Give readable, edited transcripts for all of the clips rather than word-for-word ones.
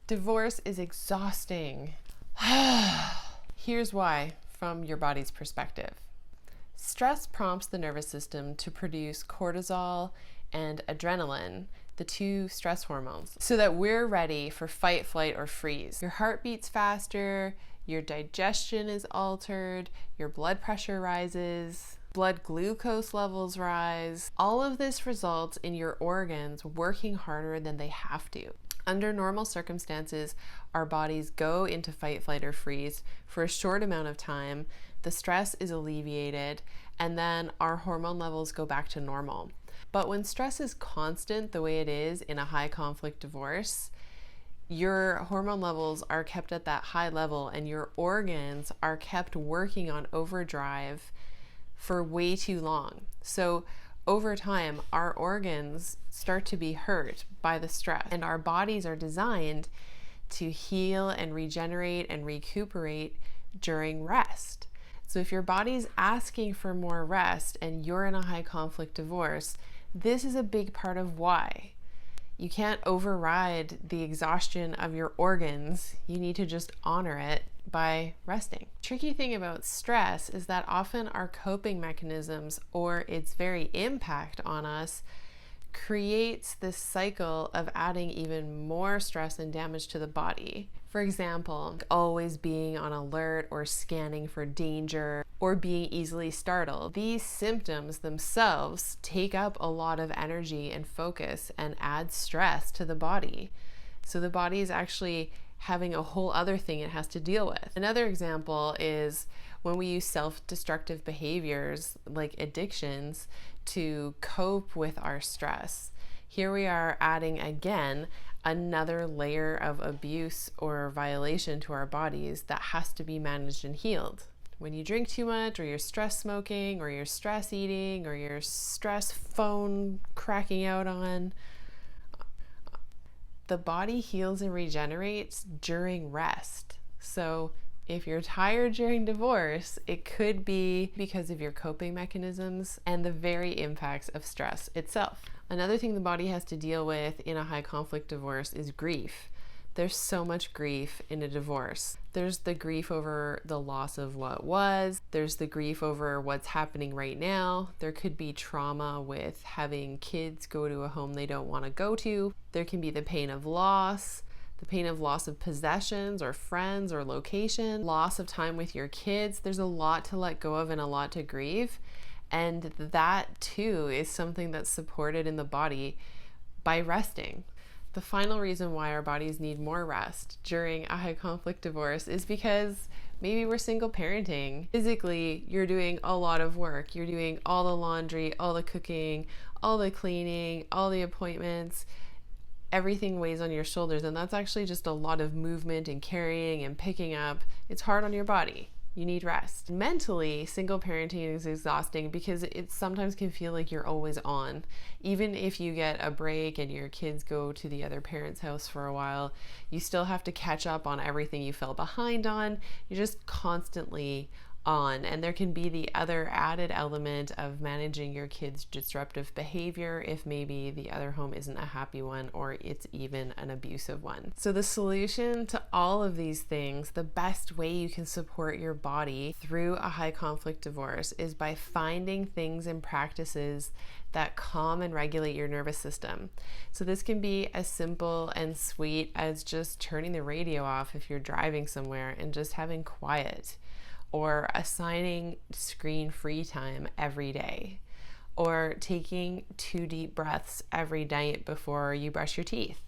Divorce is exhausting. Here's why, from your body's perspective. Stress prompts the nervous system to produce cortisol and adrenaline, the two stress hormones, so that we're ready for fight, flight, or freeze. Your heart beats faster, your digestion is altered, your blood pressure rises, blood glucose levels rise. All of this results in your organs working harder than they have to. Under normal circumstances, our bodies go into fight, flight, or freeze for a short amount of time. The stress is alleviated, and then our hormone levels go back to normal. But when stress is constant, the way it is in a high conflict divorce, your hormone levels are kept at that high level and your organs are kept working on overdrive for way too long. So over time, our organs start to be hurt by the stress, and our bodies are designed to heal and regenerate and recuperate during rest. So if your body's asking for more rest and you're in a high conflict divorce, this is a big part of why. You can't override the exhaustion of your organs. You need to just honor it by resting. Tricky thing about stress is that often our coping mechanisms or its very impact on us creates this cycle of adding even more stress and damage to the body. For example, always being on alert or scanning for danger or being easily startled. These symptoms themselves take up a lot of energy and focus and add stress to the body. So the body is actually having a whole other thing it has to deal with. Another example is when we use self-destructive behaviors like addictions to cope with our stress. Here we are adding again another layer of abuse or violation to our bodies that has to be managed and healed. When you drink too much, or you're stress smoking, or you're stress eating, or you're stress phone cracking out on, the body heals and regenerates during rest. So if you're tired during divorce, it could be because of your coping mechanisms and the very impacts of stress itself. Another thing the body has to deal with in a high conflict divorce is grief. There's so much grief in a divorce. There's the grief over the loss of what was. There's the grief over what's happening right now. There could be trauma with having kids go to a home they don't want to go to. There can be the pain of loss, the pain of loss of possessions or friends or location, loss of time with your kids. There's a lot to let go of and a lot to grieve. And that too is something that's supported in the body by resting. The final reason why our bodies need more rest during a high conflict divorce is because maybe we're single parenting. Physically, you're doing a lot of work. You're doing all the laundry, all the cooking, all the cleaning, all the appointments. Everything weighs on your shoulders, and that's actually just a lot of movement and carrying and picking up. It's hard on your body. You need rest. Mentally, single parenting is exhausting because it sometimes can feel like you're always on. Even if you get a break and your kids go to the other parent's house for a while, you still have to catch up on everything you fell behind on. You're just constantly on. And there can be the other added element of managing your kids' disruptive behavior if maybe the other home isn't a happy one or it's even an abusive one. So the solution to all of these things, the best way you can support your body through a high conflict divorce is by finding things and practices that calm and regulate your nervous system. So this can be as simple and sweet as just turning the radio off if you're driving somewhere and just having quiet, or assigning screen-free time every day, or taking 2 deep breaths every night before you brush your teeth.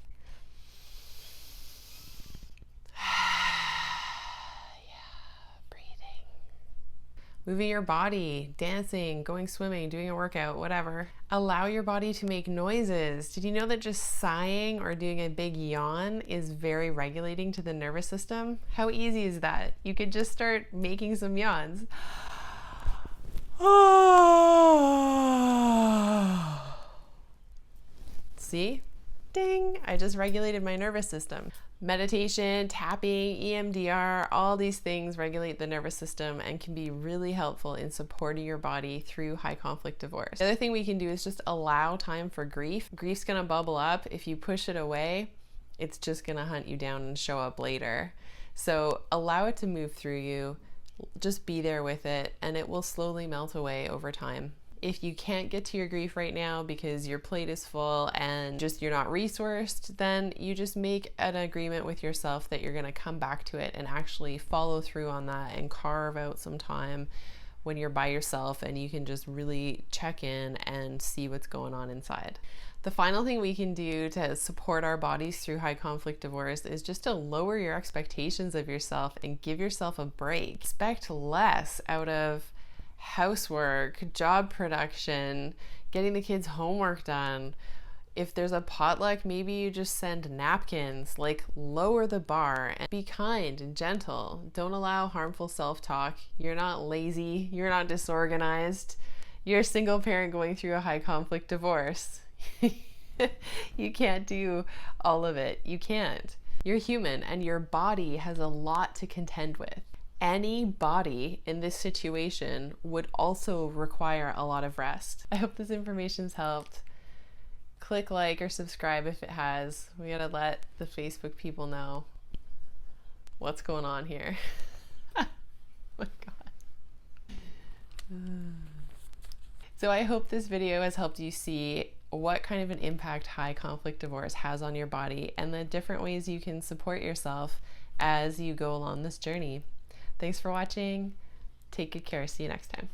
Breathing. Moving your body, dancing, going swimming, doing a workout, whatever. Allow your body to make noises. Did you know that just sighing or doing a big yawn is very regulating to the nervous system? How easy is that? You could just start making some yawns. See? Ding! I just regulated my nervous system. Meditation, tapping, EMDR, all these things regulate the nervous system and can be really helpful in supporting your body through high conflict divorce. The other thing we can do is just allow time for grief. Grief's gonna bubble up. If you push it away, It's just gonna hunt you down and show up later. So allow it to move through you. Just be there with it, and it will slowly melt away over time. If you can't get to your grief right now because your plate is full and just you're not resourced, then you just make an agreement with yourself that you're going to come back to it and actually follow through on that and carve out some time when you're by yourself and you can just really check in and see what's going on inside. The final thing we can do to support our bodies through high conflict divorce is just to lower your expectations of yourself and give yourself a break. Expect less out of housework, job production, getting the kids' homework done. If there's a potluck, maybe you just send napkins. Like, lower the bar and be kind and gentle. Don't allow harmful self-talk. You're not lazy. You're not disorganized. You're a single parent going through a high conflict divorce. You can't do all of it. You can't. You're human, and your body has a lot to contend with. Any body in this situation would also require a lot of rest. I hope this information's helped. Click like or subscribe if it has. We gotta let the Facebook people know what's going on here. Oh my God. So I hope this video has helped you see what kind of an impact high conflict divorce has on your body and the different ways you can support yourself as you go along this journey. Thanks for watching. Take good care. See you next time.